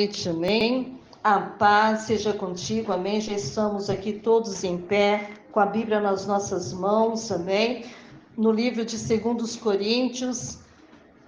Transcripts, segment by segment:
noite, amém? A paz seja contigo, amém? Já estamos aqui todos em pé, com a Bíblia nas nossas mãos, amém? No livro de 2 Coríntios,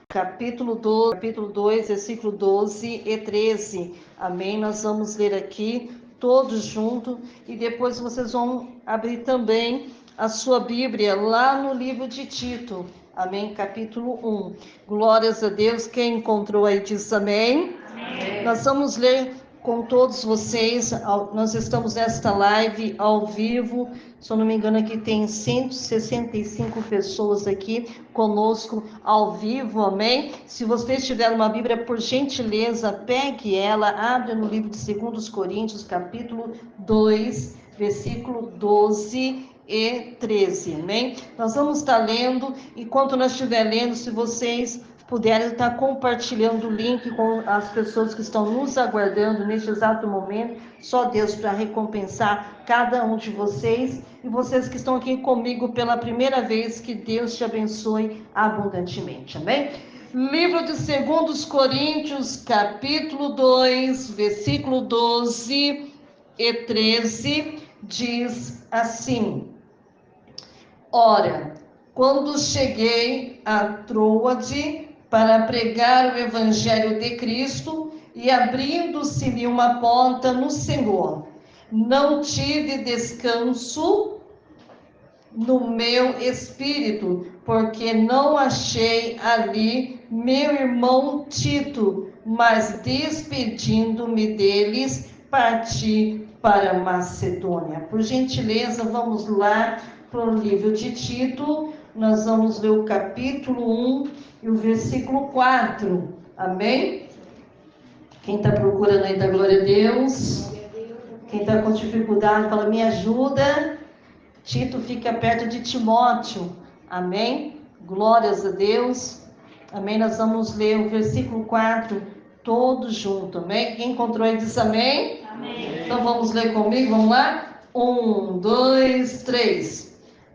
capítulo 2, versículo 12 e 13, amém? Nós vamos ler aqui, todos juntos, e depois vocês vão abrir também a sua Bíblia lá no livro de Tito, amém? Capítulo 1. Glórias a Deus. Quem encontrou aí diz amém. Amém. Nós vamos ler com todos vocês. Nós estamos nesta live ao vivo. Se eu não me engano, aqui tem 165 pessoas aqui conosco ao vivo, amém? Se vocês tiverem uma Bíblia, por gentileza, pegue ela, abra no livro de 2 Coríntios, capítulo 2, versículo 12 e 13, amém? Nós vamos estar lendo, enquanto nós estiver lendo, se vocês puderem estar compartilhando o link com as pessoas que estão nos aguardando neste exato momento, só Deus para recompensar cada um de vocês, e vocês que estão aqui comigo pela primeira vez, que Deus te abençoe abundantemente, amém? Livro de 2 Coríntios, capítulo 2, versículo 12 e 13, diz assim: Ora, quando cheguei a Troade para pregar o Evangelho de Cristo, e abrindo-se-me uma porta no Senhor, não tive descanso no meu espírito, porque não achei ali meu irmão Tito, mas despedindo-me deles, parti para Macedônia. Por gentileza, vamos lá para o livro de Tito. Nós vamos ler o capítulo 1 e o versículo 4. Amém? Quem está procurando aí, da glória a Deus. Quem está com dificuldade, fala, me ajuda. Tito fica perto de Timóteo. Amém? Glórias a Deus. Amém? Nós vamos ler o versículo 4 todos juntos. Amém? Quem encontrou aí diz amém? Amém. Então vamos ler comigo, vamos lá? 1, 2, 3.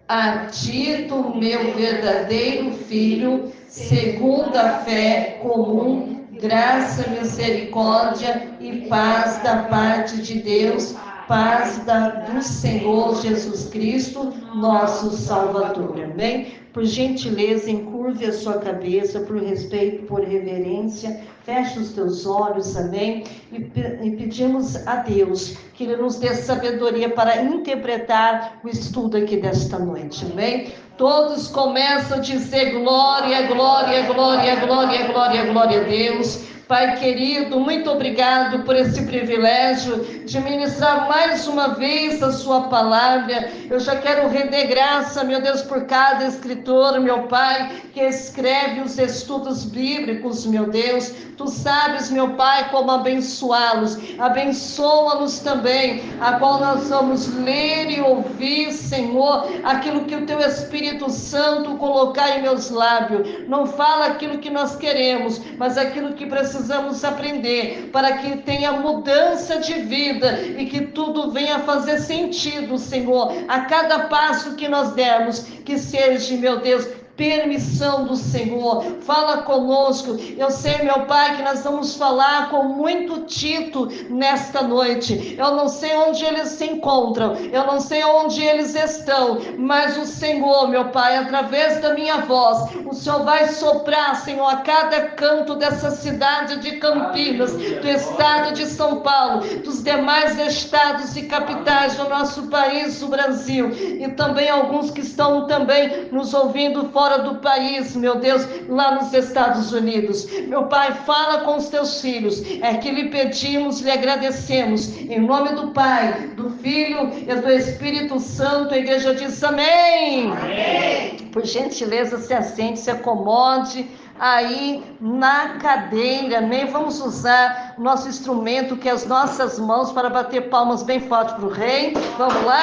A Tito, meu verdadeiro filho, segundo a fé comum, graça, misericórdia e paz da parte de Deus, paz do Senhor Jesus Cristo, nosso Salvador. Amém? Por gentileza, encurve a sua cabeça, por respeito, por reverência, feche os teus olhos, amém? E pedimos a Deus que Ele nos dê sabedoria para interpretar o estudo aqui desta noite, amém? Todos começam a dizer glória, glória, glória, glória, glória, glória a Deus. Pai querido, muito obrigado por esse privilégio de ministrar mais uma vez a sua palavra. Eu já quero render graça, meu Deus, por cada escritor, meu Pai, que escreve os estudos bíblicos, meu Deus. Tu sabes, meu Pai, como abençoá-los. Abençoa-los também, a qual nós vamos ler e ouvir, Senhor, aquilo que o Teu Espírito Santo colocar em meus lábios. Não fala aquilo que nós queremos, mas aquilo que precisamos aprender, para que tenha mudança de vida e que tudo venha fazer sentido, Senhor, a cada passo que nós dermos, que seja, meu Deus, permissão do Senhor. Fala conosco. Eu sei, meu Pai, que nós vamos falar com muito Tito nesta noite. Eu não sei onde eles se encontram, eu não sei onde eles estão, mas o Senhor, meu Pai, através da minha voz, o Senhor vai soprar, Senhor, a cada canto dessa cidade de Campinas, do estado de São Paulo, dos demais estados e capitais do nosso país, o Brasil, e também alguns que estão também nos ouvindo fora do país, meu Deus, lá nos Estados Unidos. Meu Pai, fala com os teus filhos, é que lhe pedimos, lhe agradecemos, em nome do Pai, do Filho e do Espírito Santo. A igreja diz amém. Amém. Por gentileza, se assente, se acomode aí na cadeira, amém? Vamos usar nosso instrumento, que é as nossas mãos, para bater palmas bem forte para o rei. Vamos lá?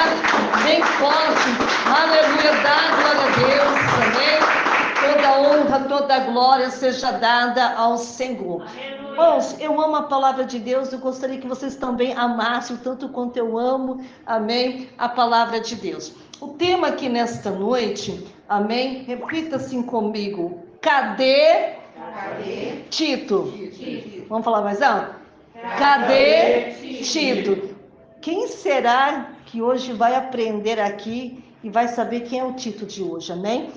Bem forte. Aleluia, dá glória a Deus, amém? Toda honra, toda glória seja dada ao Senhor. Irmãos, eu amo a palavra de Deus, eu gostaria que vocês também amassem, tanto quanto eu amo, amém, a palavra de Deus. O tema aqui nesta noite, amém, repita assim comigo: cadê Tito? Vamos falar mais alto? Cadê Tito? Quem será que hoje vai aprender aqui e vai saber quem é o Tito de hoje, amém?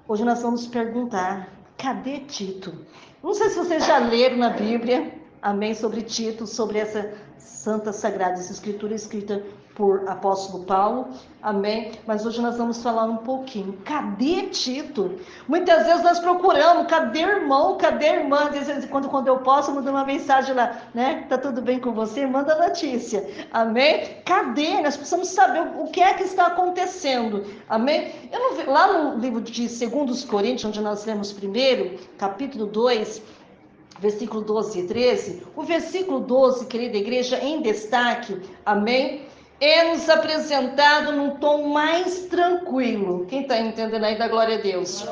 Hoje nós vamos perguntar, cadê Tito? Não sei se vocês já leram na Bíblia, amém, sobre Tito, sobre essa santa sagrada, essa escritura escrita por apóstolo Paulo, amém? Mas hoje nós vamos falar um pouquinho, cadê Tito? Muitas vezes nós procuramos, cadê irmão, cadê irmã? Às vezes, quando eu posso, eu mando uma mensagem lá, né? Tá tudo bem com você? Manda notícia, amém? Cadê? Nós precisamos saber o que é que está acontecendo, amém? Eu não vi, lá no livro de 2 Coríntios, onde nós lemos primeiro, capítulo 2, versículo 12 e 13, o versículo 12, querida igreja, em destaque, amém? É nos apresentado num tom mais tranquilo. Quem está entendendo aí, da glória a Deus?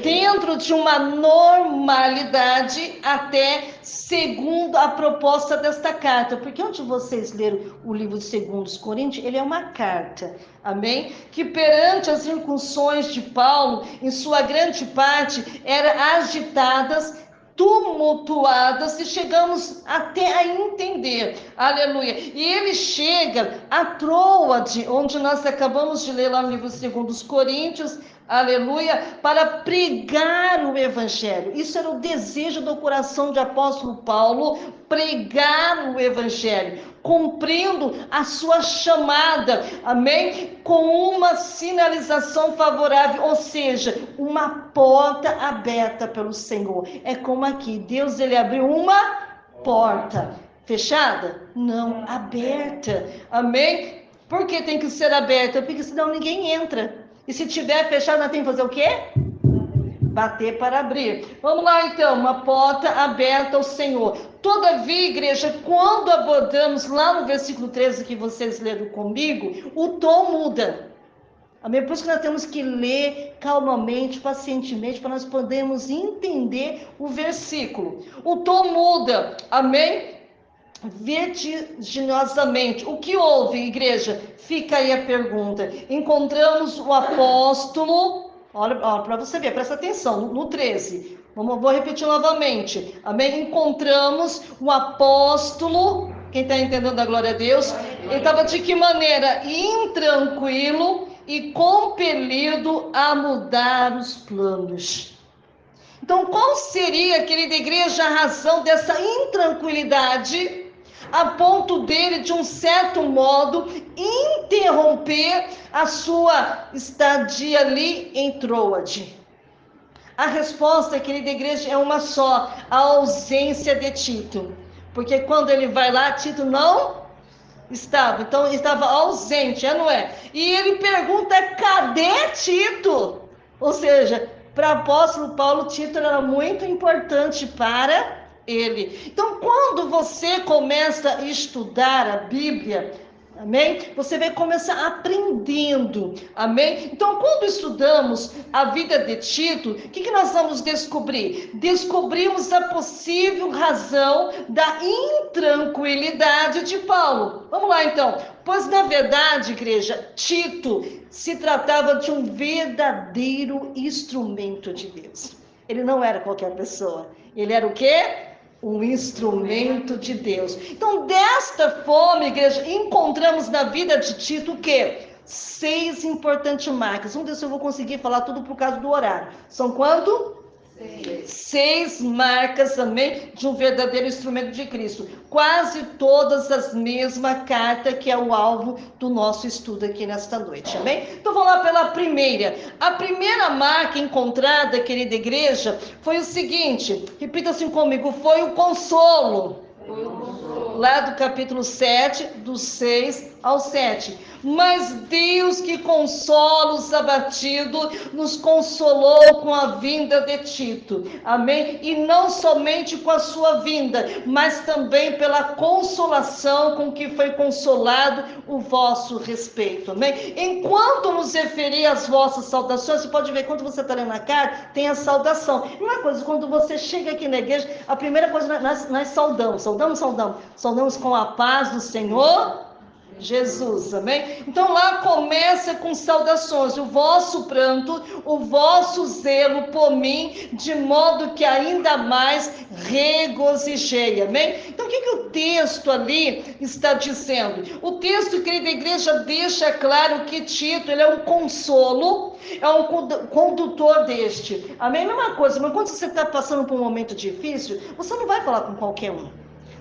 Dentro de uma normalidade, até segundo a proposta desta carta. Porque onde vocês leram o livro de 2 Coríntios, ele é uma carta, amém? Que perante as incursões de Paulo, em sua grande parte, eram agitadas, tumultuadas, e chegamos até a entender, aleluia. E ele chega a Troade, onde nós acabamos de ler lá no livro 2 Coríntios, aleluia, para pregar o evangelho. Isso era o desejo do coração de apóstolo Paulo, pregar o evangelho, cumprindo a sua chamada, amém? Com uma sinalização favorável, ou seja, uma porta aberta pelo Senhor. É como aqui, Deus, ele abriu uma porta. Fechada? Não, aberta, amém? Por que tem que ser aberta? Porque senão ninguém entra. E se tiver fechado, nós temos que fazer o quê? Bater para abrir. Vamos lá então, uma porta aberta ao Senhor. Todavia, igreja, quando abordamos lá no versículo 13 que vocês leram comigo, o tom muda. Amém? Por isso que nós temos que ler calmamente, pacientemente, para nós podermos entender o versículo. O tom muda, amém? Vertiginosamente. O que houve, igreja? Fica aí a pergunta. Encontramos o apóstolo, olha para você ver, presta atenção, no 13. Vou repetir novamente. Amém? Encontramos o apóstolo, quem está entendendo a glória a Deus? Ele estava de que maneira? Intranquilo e compelido a mudar os planos. Então, qual seria, querida igreja, a razão dessa intranquilidade, a ponto dele, de um certo modo, interromper a sua estadia ali em Troade? A resposta, querida igreja, é uma só: a ausência de Tito. Porque quando ele vai lá, Tito não estava, então estava ausente, não é? E ele pergunta, cadê Tito? Ou seja, para o apóstolo Paulo, Tito era muito importante para ele. Então, quando você começa a estudar a Bíblia, amém? Você vai começar aprendendo, amém? Então, quando estudamos a vida de Tito, o que nós vamos descobrir? Descobrimos a possível razão da intranquilidade de Paulo. Vamos lá, então. Pois, na verdade, igreja, Tito se tratava de um verdadeiro instrumento de Deus. Ele não era qualquer pessoa. Ele era o quê? Um instrumento de Deus. Então, desta forma, igreja, encontramos na vida de Tito o quê? 6 importantes marcas. Vamos ver se eu vou conseguir falar tudo por causa do horário. São quanto? 6 marcas também de um verdadeiro instrumento de Cristo. Quase todas as mesmas cartas, que é o alvo do nosso estudo aqui nesta noite, amém? Então vamos lá pela primeira. A primeira marca encontrada, querida igreja, foi o seguinte, repita assim comigo, foi o consolo. Lá do capítulo 7, do 6 ao 7. Mas Deus, que consola os abatidos, nos consolou com a vinda de Tito, amém? E não somente com a sua vinda, mas também pela consolação com que foi consolado o vosso respeito, amém? Enquanto nos referir às vossas saudações, você pode ver, quando você está lendo a carta, tem a saudação. E uma coisa, quando você chega aqui na igreja, a primeira coisa, nós saudamos com a paz do Senhor Jesus, amém? Então lá começa com saudações, o vosso pranto, o vosso zelo por mim, de modo que ainda mais regozijei, amém? Então o que o texto ali está dizendo? O texto, querida igreja, deixa claro que Tito, ele é um consolo, é um condutor deste, amém? Mesma coisa, mas quando você está passando por um momento difícil, você não vai falar com qualquer um.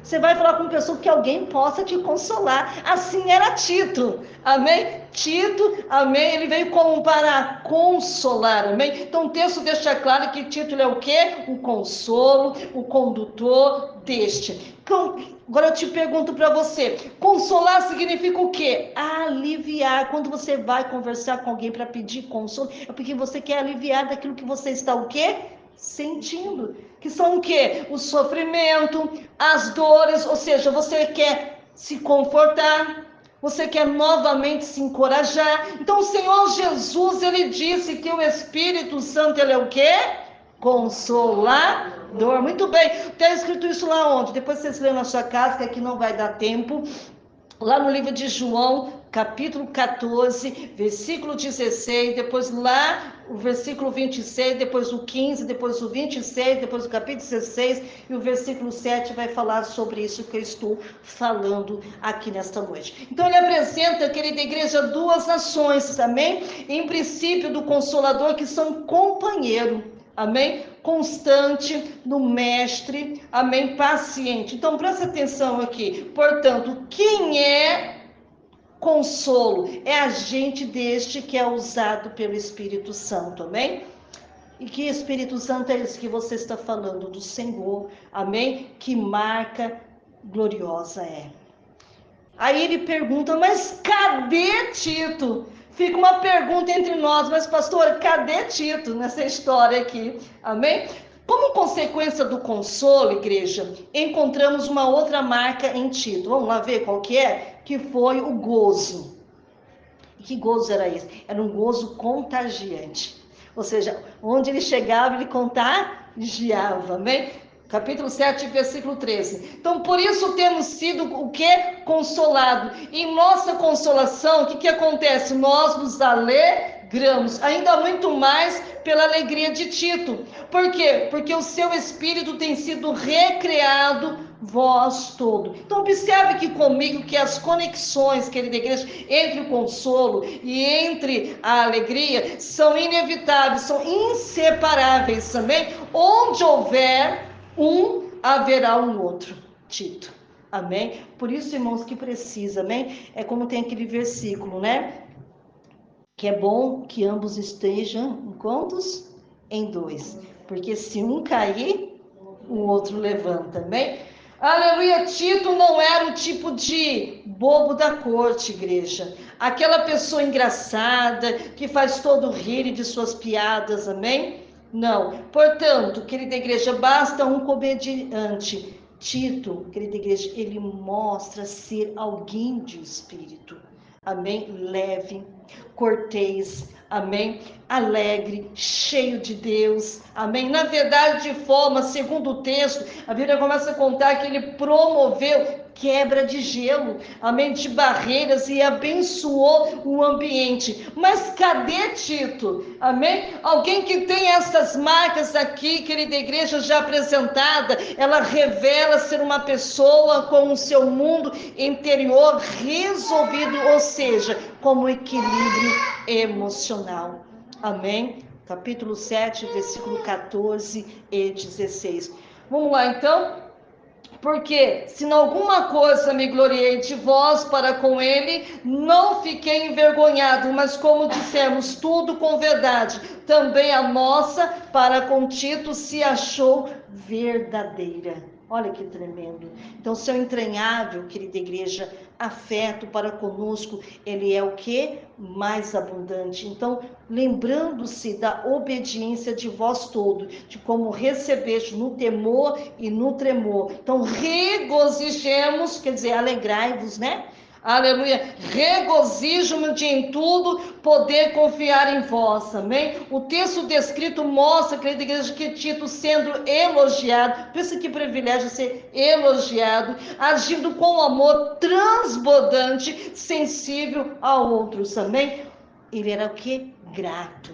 Você vai falar com uma pessoa que alguém possa te consolar. Assim era Tito, amém? Tito, amém? Ele veio como para consolar, amém? Então o texto deixa claro que Tito ele é o quê? O consolo, o condutor deste. Então, agora eu te pergunto para você, consolar significa o quê? Aliviar. Quando você vai conversar com alguém para pedir consolo, é porque você quer aliviar daquilo que você está o quê? Sentindo, que são o quê? O sofrimento, as dores, ou seja, você quer se confortar, você quer novamente se encorajar. Então o Senhor Jesus, ele disse que o Espírito Santo, ele é o quê? Consolador. Muito bem, está escrito isso lá onde? Depois vocês lêem na sua casa, que aqui não vai dar tempo. Lá no livro de João, capítulo 14, versículo 16, depois lá o versículo 26, depois o 15, depois o 26, depois o capítulo 16 e o versículo 7 vai falar sobre isso que eu estou falando aqui nesta noite. Então ele apresenta, querida igreja, duas nações, amém? Em princípio do Consolador, que são companheiro, amém? Constante no mestre, amém? Paciente. Então presta atenção aqui. Portanto, quem é consolo? É agente deste que é usado pelo Espírito Santo, amém? E que Espírito Santo é esse que você está falando? Do Senhor, amém? Que marca gloriosa é. Aí ele pergunta, mas cadê Tito? Fica uma pergunta entre nós, mas pastor, cadê Tito nessa história aqui? Amém? Como consequência do consolo, igreja, encontramos uma outra marca em Tito. Vamos lá ver qual que é? Que foi o gozo. E que gozo era esse? Era um gozo contagiante. Ou seja, onde ele chegava, ele contagiava, amém? Capítulo 7, versículo 13. Então, por isso temos sido o que? Consolado. Em nossa consolação, o que acontece? Nós nos alegramos, ainda muito mais pela alegria de Tito. Por quê? Porque o seu espírito tem sido recreado vós todo. Então observe aqui comigo que as conexões, querida igreja, entre o consolo e entre a alegria são inevitáveis, são inseparáveis também. Onde houver um, haverá um outro. Tito. Amém? Por isso, irmãos, que precisa, amém? É como tem aquele versículo, né? Que é bom que ambos estejam em quantos? Em dois. Porque se um cair, o outro levanta, amém? Aleluia, Tito não era o tipo de bobo da corte, igreja. Aquela pessoa engraçada, que faz todo rir de suas piadas, amém? Não. Portanto, querida igreja, basta um comediante. Tito, querida igreja, ele mostra ser alguém de espírito. Amém? Leve, cortês, amém? Alegre, cheio de Deus, amém? Na verdade, de forma, segundo o texto, a Bíblia começa a contar que ele promoveu quebra de gelo, amém? De barreiras e abençoou o ambiente. Mas cadê Tito? Amém? Alguém que tem essas marcas aqui, querida igreja, já apresentada, ela revela ser uma pessoa com o seu mundo interior resolvido, ou seja, como equilíbrio emocional. Amém? Capítulo 7, versículo 14 e 16. Vamos lá, então? Porque se em alguma coisa me gloriei de vós para com ele, não fiquei envergonhado, mas como dissemos, tudo com verdade, também a nossa para com Tito se achou verdadeira. Olha que tremendo. Então, seu entranhável, querida igreja, afeto para conosco, ele é o que? Mais abundante. Então, lembrando-se da obediência de vós todos, de como recebeste no temor e no tremor. Então, regozijemos, quer dizer, alegrai-vos, né? Aleluia. Regozijo-me de em tudo poder confiar em vós. Amém? O texto descrito mostra, querida igreja, que Tito sendo elogiado, pensa que privilégio ser elogiado, agindo com amor transbordante, sensível a outros. Amém? Ele era o que? Grato.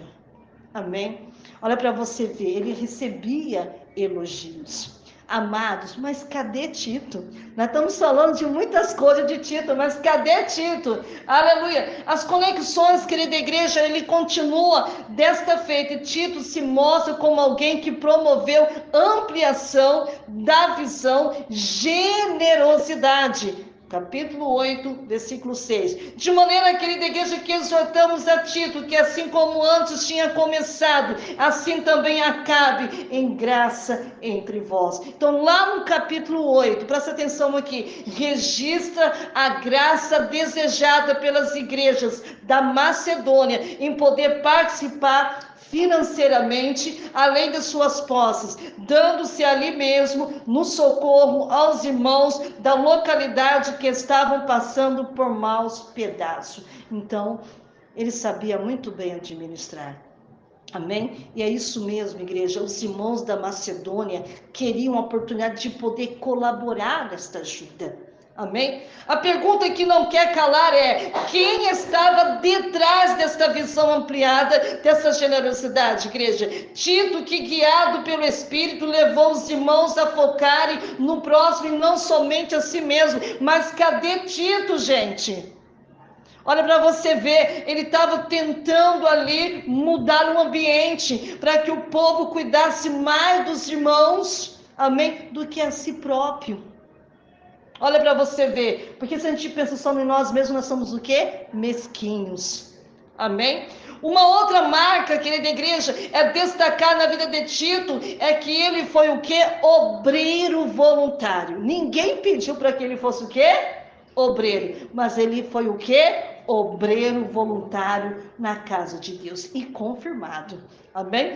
Amém? Olha para você ver, ele recebia elogios. Amados, mas cadê Tito? Nós estamos falando de muitas coisas de Tito, mas cadê Tito? Aleluia! As conexões, querida igreja, ele continua desta feita. Tito se mostra como alguém que promoveu ampliação da visão, generosidade. Capítulo 8, versículo 6. De maneira, querida igreja, que exortamos a Tito, que assim como antes tinha começado, assim também acabe em graça entre vós. Então, lá no capítulo 8, presta atenção aqui, registra a graça desejada pelas igrejas da Macedônia em poder participar financeiramente, além das suas posses, dando-se ali mesmo no socorro aos irmãos da localidade que estavam passando por maus pedaços. Então, ele sabia muito bem administrar. Amém? E é isso mesmo, igreja. Os irmãos da Macedônia queriam a oportunidade de poder colaborar nesta ajuda. Amém? A pergunta que não quer calar é: quem estava detrás desta visão ampliada, dessa generosidade, igreja? Tito, que guiado pelo Espírito, levou os irmãos a focarem no próximo e não somente a si mesmo. Mas cadê Tito, gente? Olha para você ver, ele estava tentando ali mudar o ambiente para que o povo cuidasse mais dos irmãos, amém, do que a si próprio. Olha para você ver, porque se a gente pensa só em nós mesmos, nós somos o quê? Mesquinhos. Amém? Uma outra marca, querida igreja, é destacar na vida de Tito, é que ele foi o quê? Obreiro voluntário. Ninguém pediu para que ele fosse o quê? Obreiro. Mas ele foi o quê? Obreiro voluntário na casa de Deus. E confirmado. Amém?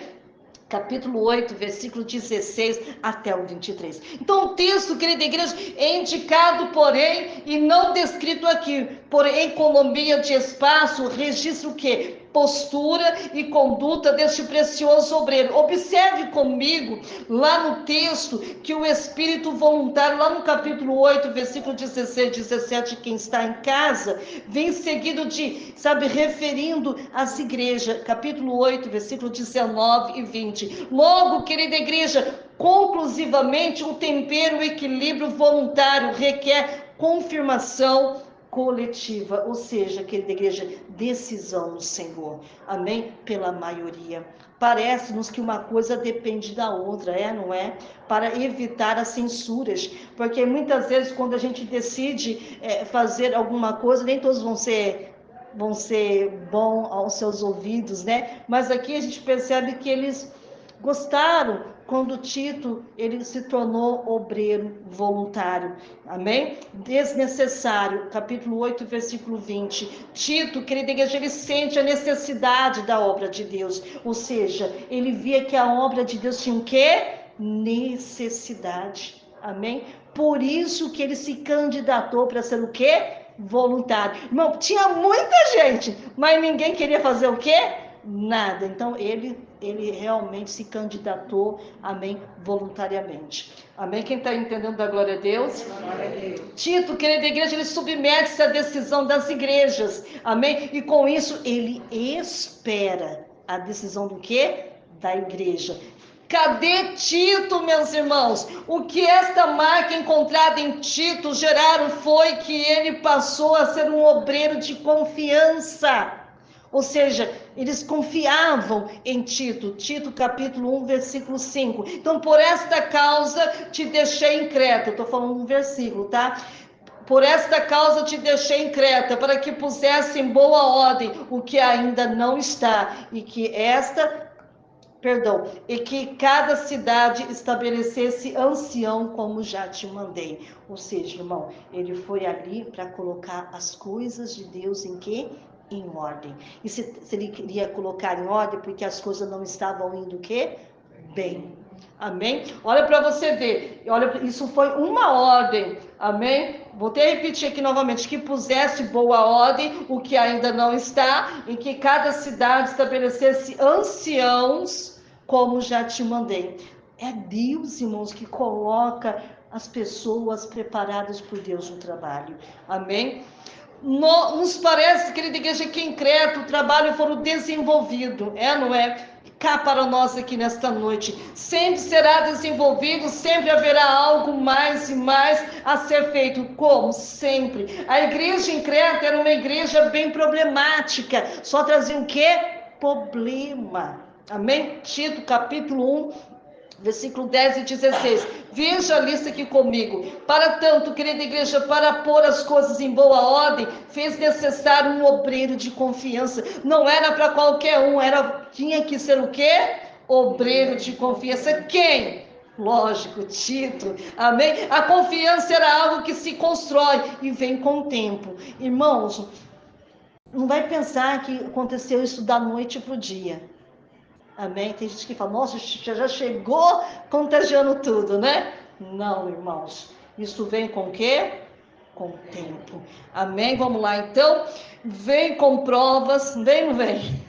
Capítulo 8, versículo 16 até o 23. Então o texto, querida igreja, é indicado, porém, e não descrito aqui, por economia de espaço, registra o quê? Postura e conduta deste precioso obreiro. Observe comigo, lá no texto, que o espírito voluntário, lá no capítulo 8, versículo 16, 17, quem está em casa, vem seguido de, referindo às igrejas. Capítulo 8, versículo 19 e 20. Logo, querida igreja, conclusivamente, um tempero, equilíbrio voluntário requer confirmação coletiva, ou seja, querida igreja, decisão no Senhor, amém? Pela maioria. Parece-nos que uma coisa depende da outra, não é? Para evitar as censuras, porque muitas vezes quando a gente decide fazer alguma coisa, nem todos vão ser bom aos seus ouvidos, né? Mas aqui a gente percebe que eles gostaram quando Tito ele se tornou obreiro voluntário. Amém? Desnecessário. Capítulo 8, versículo 20. Tito, querida igreja, ele sente a necessidade da obra de Deus. Ou seja, ele via que a obra de Deus tinha o quê? Necessidade. Amém? Por isso que ele se candidatou para ser o quê? Voluntário. Irmão, tinha muita gente, mas ninguém queria fazer o quê? Nada. Então ele realmente se candidatou, amém, voluntariamente. Amém? Quem está entendendo da glória a Deus? Glória a Deus. Tito, querida igreja, ele submete-se à decisão das igrejas, amém? E com isso ele espera a decisão do quê? Da igreja. Cadê Tito, meus irmãos? O que esta marca encontrada em Tito geraram foi que ele passou a ser um obreiro de confiança. Ou seja, eles confiavam em Tito. Tito capítulo 1, versículo 5. Então, por esta causa te deixei em Creta. Estou falando um versículo, tá? Por esta causa te deixei em Creta, para que pusesse em boa ordem o que ainda não está, e que cada cidade estabelecesse ancião, como já te mandei. Ou seja, irmão, ele foi ali para colocar as coisas de Deus em quê? Em ordem. E se ele queria colocar em ordem, porque as coisas não estavam indo o quê? Bem. Amém? Olha para você ver. Olha, isso foi uma ordem. Amém? Voltei a repetir aqui novamente, que pusesse boa ordem, o que ainda não está, em que cada cidade estabelecesse anciãos, como já te mandei. É Deus, irmãos, que coloca as pessoas preparadas por Deus no trabalho. Amém? Nos parece, querida igreja, que em Creta o trabalho foi desenvolvido, não é? Cá para nós aqui nesta noite, sempre será desenvolvido, sempre haverá algo mais e mais a ser feito, como sempre. A igreja em Creta era uma igreja bem problemática, só trazia o quê? Problema. Amém? Tito, capítulo 1, versículo 10 e 16. Veja a lista aqui comigo. Para tanto, querida igreja, para pôr as coisas em boa ordem, fez necessário um obreiro de confiança. Não era para qualquer um, tinha que ser o quê? Obreiro de confiança. Quem? Lógico, Tito. Amém? A confiança era algo que se constrói e vem com o tempo. Irmãos, não vai pensar que aconteceu isso da noite para o dia. Amém? Tem gente que fala, nossa, já chegou contagiando tudo, né? Não, irmãos. Isso vem com o quê? Com o tempo. Amém? Vamos lá, então. Vem com provas, vem, não vem?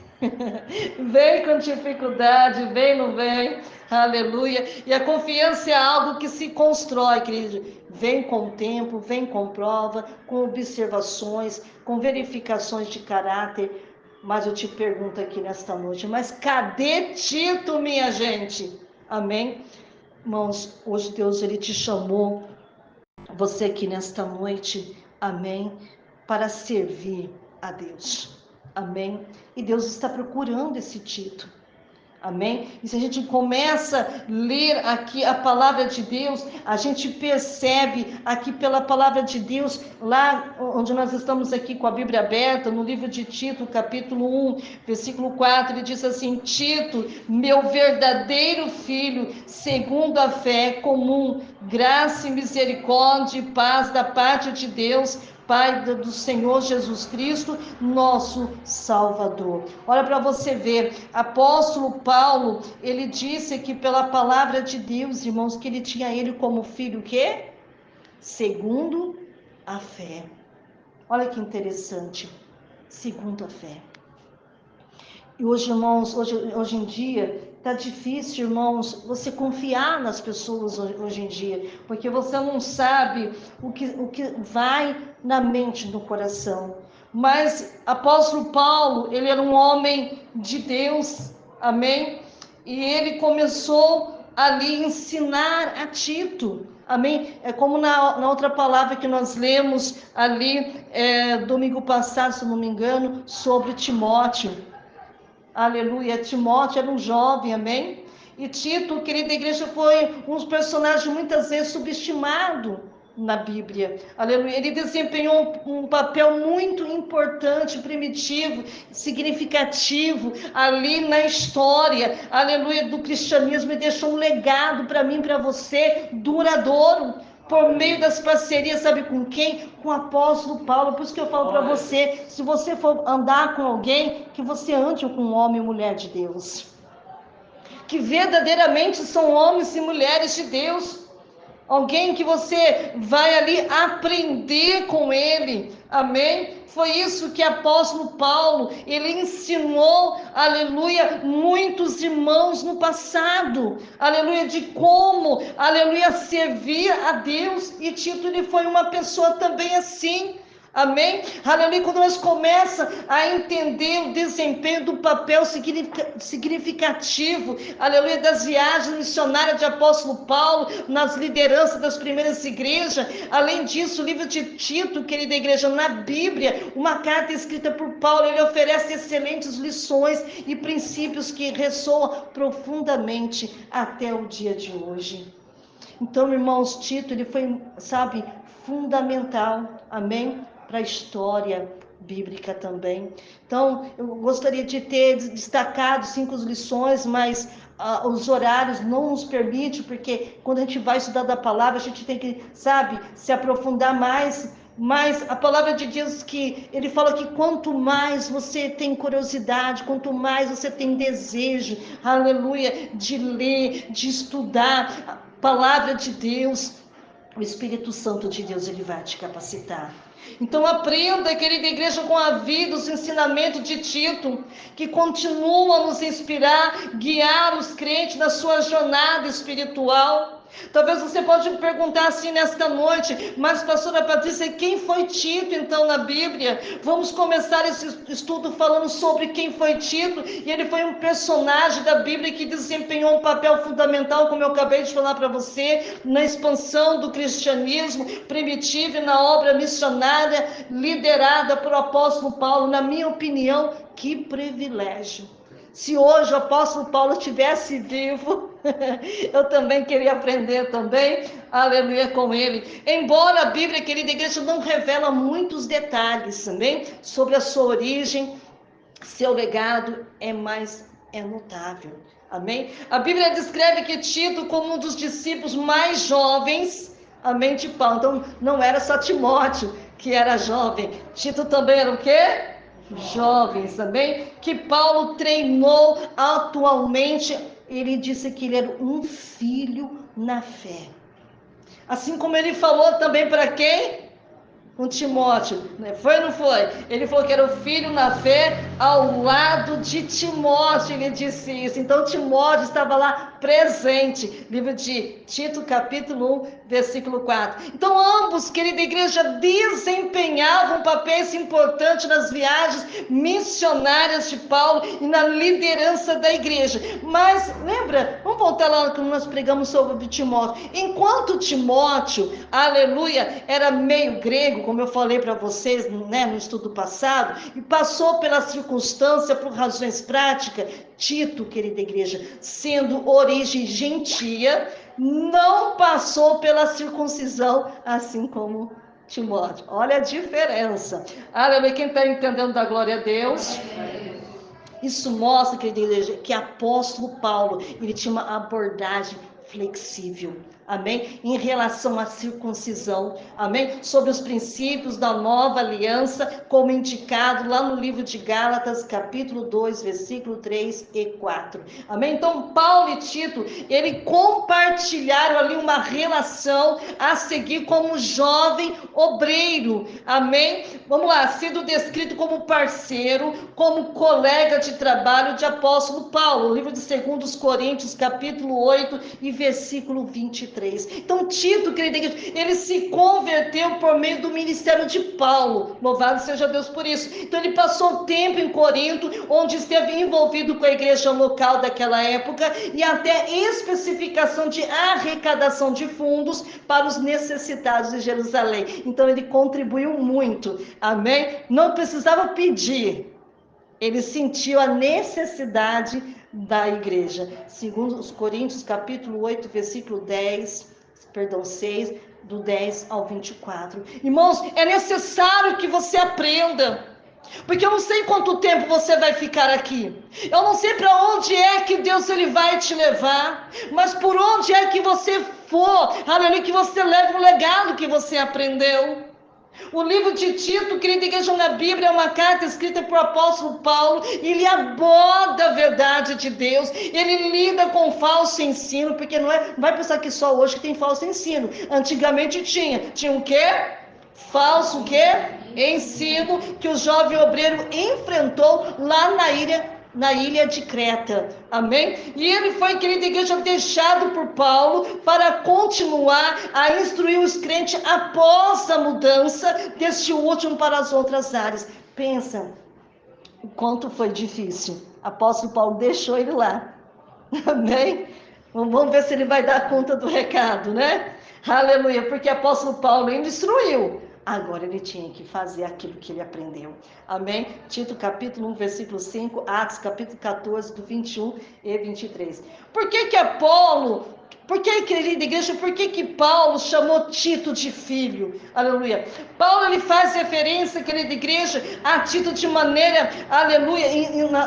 Vem com dificuldade, vem, não vem? Aleluia. E a confiança é algo que se constrói, querido. Vem com tempo, vem com prova, com observações, com verificações de caráter. Mas eu te pergunto aqui nesta noite, mas cadê Tito, minha gente? Amém? Irmãos, hoje Deus, ele te chamou, você aqui nesta noite, amém? Para servir a Deus, amém? E Deus está procurando esse Tito. Amém? E se a gente começa a ler aqui a palavra de Deus, a gente percebe aqui pela palavra de Deus, lá onde nós estamos aqui com a Bíblia aberta, no livro de Tito, capítulo 1, versículo 4, ele diz assim: Tito, meu verdadeiro filho, segundo a fé comum, graça e misericórdia e paz da parte de Deus, Pai do Senhor Jesus Cristo, nosso Salvador. Olha para você ver, apóstolo Paulo, ele disse que pela palavra de Deus, irmãos, que ele tinha ele como filho, o quê? Segundo a fé. Olha que interessante, segundo a fé. E hoje, irmãos, hoje em dia, tá difícil, irmãos, você confiar nas pessoas hoje em dia, porque você não sabe o que vai na mente, no coração. Mas apóstolo Paulo, ele era um homem de Deus, amém? E ele começou ali ensinar a Tito, amém? É como na outra palavra que nós lemos ali, domingo passado, se não me engano, sobre Timóteo. Aleluia. Timóteo era um jovem, amém? E Tito, querida igreja, foi um personagem muitas vezes subestimado na Bíblia. Aleluia. Ele desempenhou um papel muito importante, primitivo, significativo ali na história, aleluia, do cristianismo, e deixou um legado para mim, para você, duradouro, por meio das parcerias, sabe com quem? Com o apóstolo Paulo. Por isso que eu falo para você, se você for andar com alguém, que você ande com um homem e mulher de Deus, que verdadeiramente são homens e mulheres de Deus, alguém que você vai ali aprender com ele, amém? Foi isso que o apóstolo Paulo, ele ensinou, aleluia, muitos irmãos no passado, aleluia, de como, aleluia, servir a Deus. E Tito, ele foi uma pessoa também assim, amém? Aleluia. Quando nós começamos a entender o desempenho do papel significativo, aleluia, das viagens missionárias de apóstolo Paulo, nas lideranças das primeiras igrejas, além disso, o livro de Tito, querida igreja, na Bíblia, uma carta escrita por Paulo, ele oferece excelentes lições e princípios que ressoam profundamente até o dia de hoje. Então, irmãos, Tito, ele foi, sabe, fundamental, amém? Para a história bíblica também. Então, eu gostaria de ter destacado 5 lições, mas os horários não nos permitem, porque quando a gente vai estudar da palavra, a gente tem que, sabe, se aprofundar mais. Mas a palavra de Deus, que ele fala que quanto mais você tem curiosidade, quanto mais você tem desejo, aleluia, de ler, de estudar a palavra de Deus, O Espírito Santo de Deus, ele vai te capacitar. Então aprenda, querida igreja, com a vida, os ensinamentos de Tito, que continuam a nos inspirar, guiar os crentes na sua jornada espiritual. Talvez você pode me perguntar assim nesta noite, mas pastora Patrícia, quem foi Tito então na Bíblia? Vamos começar esse estudo falando sobre quem foi Tito, e ele foi um personagem da Bíblia que desempenhou um papel fundamental, como eu acabei de falar para você, na expansão do cristianismo primitivo e na obra missionária liderada por apóstolo Paulo. Na minha opinião, que privilégio! Se hoje o apóstolo Paulo estivesse vivo, eu também queria aprender também, aleluia, com ele. Embora a Bíblia, querida igreja, não revela muitos detalhes também sobre a sua origem, seu legado é notável. Amém? A Bíblia descreve que Tito como um dos discípulos mais jovens, amém, de Paulo. Então não era só Timóteo que era jovem. Tito também era o quê? Jovens também, que Paulo treinou atualmente. Ele disse que ele era um filho na fé. Assim como ele falou também para quem? Com Timóteo, foi ou não foi? Ele falou que era o filho na fé ao lado de Timóteo, ele disse isso. Então Timóteo estava lá presente, livro de Tito, capítulo 1, versículo 4. Então ambos, querida igreja, desempenhavam papéis importantes nas viagens missionárias de Paulo e na liderança da igreja. Mas lembra, vamos voltar lá quando nós pregamos sobre Timóteo. Enquanto Timóteo, aleluia, era meio grego, como eu falei para vocês, né, no estudo passado, e passou pela circunstância por razões práticas, Tito, querida igreja, sendo origem gentia, não passou pela circuncisão, assim como Timóteo. Olha a diferença. Aleluia, quem está entendendo da glória a Deus? Isso mostra, querida igreja, que apóstolo Paulo, ele tinha uma abordagem flexível, amém? Em relação à circuncisão, amém? Sobre os princípios da nova aliança, como indicado lá no livro de Gálatas, capítulo 2, versículo 3 e 4, amém? Então, Paulo e Tito, ele compartilharam ali uma relação a seguir como jovem obreiro, amém? Vamos lá, sendo descrito como parceiro, como colega de trabalho de apóstolo Paulo, livro de 2 Coríntios, capítulo 8 e versículo 23. Então Tito, querida igreja, ele se converteu por meio do ministério de Paulo, louvado seja Deus por isso. Então ele passou tempo em Corinto, onde esteve envolvido com a igreja local daquela época, e até especificação de arrecadação de fundos para os necessitados de Jerusalém. Então ele contribuiu muito, amém? Não precisava pedir, ele sentiu a necessidade da igreja. Segundo os Coríntios, capítulo 8, versículo 6, do 10 ao 24. Irmãos, é necessário que você aprenda, porque eu não sei quanto tempo você vai ficar aqui. Eu não sei para onde é que Deus ele vai te levar, mas por onde é que você for, aleluia, que você leve o legado que você aprendeu. O livro de Tito, querida igreja, na Bíblia, é uma carta escrita por apóstolo Paulo. Ele aborda a verdade de Deus, ele lida com falso ensino, porque não vai pensar que só hoje que tem falso ensino. Antigamente tinha o quê? Falso o quê? Ensino que o jovem obreiro enfrentou lá na ilha de Creta, amém? E ele foi, querida igreja, deixado por Paulo para continuar a instruir os crentes após a mudança deste último para as outras áreas. Pensa o quanto foi difícil. Apóstolo Paulo deixou ele lá, amém? Vamos ver se ele vai dar conta do recado, né? Aleluia, porque apóstolo Paulo ainda instruiu. Agora ele tinha que fazer aquilo que ele aprendeu. Amém? Tito capítulo 1, versículo 5, Atos capítulo 14, do 21 e 23. Por que querida igreja, por que Paulo chamou Tito de filho? Aleluia. Paulo, ele faz referência, querida igreja, a Tito de maneira, aleluia,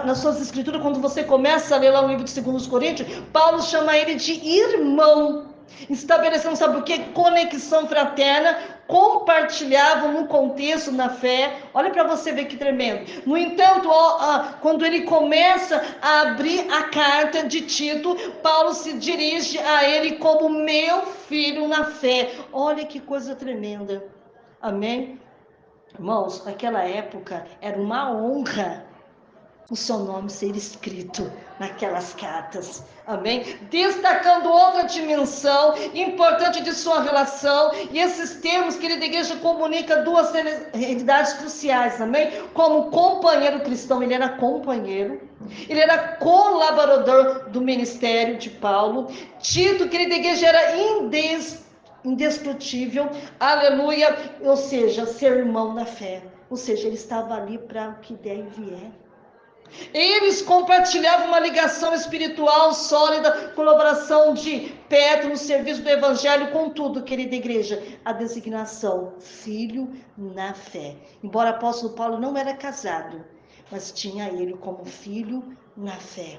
nas suas escrituras, quando você começa a ler lá o livro de 2 Coríntios, Paulo chama ele de irmão. estabelecendo, sabe o que? Conexão fraterna, compartilhavam no contexto, na fé. Olha para você ver que tremendo. No entanto, quando ele começa a abrir a carta de Tito, Paulo se dirige a ele como meu filho na fé. Olha que coisa tremenda. Amém? Irmãos, naquela época era uma honra o seu nome ser escrito naquelas cartas, amém? Destacando outra dimensão importante de sua relação, e esses termos, querida igreja, comunica duas realidades cruciais, amém? Como companheiro cristão, ele era companheiro, ele era colaborador do ministério de Paulo. Tito, querida igreja, era indestrutível, aleluia, ou seja, ser irmão na fé, ou seja, ele estava ali para o que der e vier. Eles compartilhavam uma ligação espiritual sólida, colaboração de perto no serviço do evangelho, contudo, querida igreja, a designação filho na fé. Embora o apóstolo Paulo não era casado, mas tinha ele como filho na fé.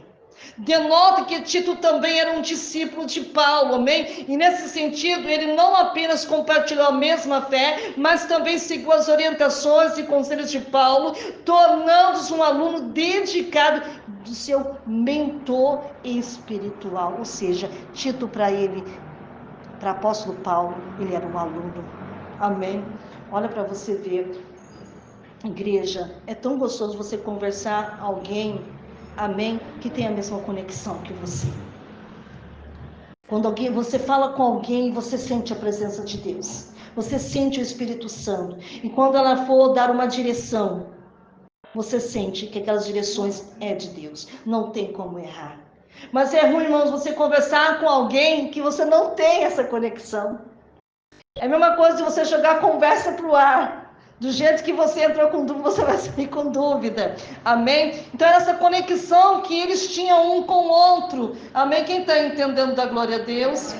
Denota que Tito também era um discípulo de Paulo, amém? E nesse sentido, ele não apenas compartilhou a mesma fé, mas também seguiu as orientações e conselhos de Paulo, tornando-se um aluno dedicado do seu mentor espiritual. Ou seja, Tito para ele, para o apóstolo Paulo, ele era um aluno. Amém? Olha para você ver, igreja, é tão gostoso você conversar com alguém, amém, que tem a mesma conexão que você. Quando você fala com alguém, você sente a presença de Deus, você sente o Espírito Santo, e quando ela for dar uma direção, você sente que aquelas direções é de Deus, não tem como errar. Mas é ruim, irmãos, você conversar com alguém que você não tem essa conexão. É a mesma coisa de você jogar a conversa para o ar. Do jeito que você entrou com dúvida, você vai sair com dúvida. Amém? Então, era essa conexão que eles tinham um com o outro. Amém? Quem está entendendo da glória a Deus?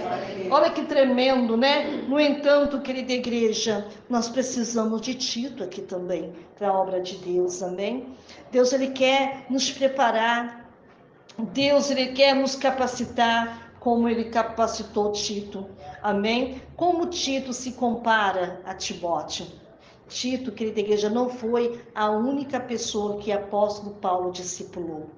Olha que tremendo, né? No entanto, querida igreja, nós precisamos de Tito aqui também, para a obra de Deus. Amém? Deus, Ele quer nos preparar. Deus, Ele quer nos capacitar, como Ele capacitou Tito. Amém? Como Tito se compara a Timóteo? Tito, querida igreja, não foi a única pessoa que o apóstolo Paulo discipulou.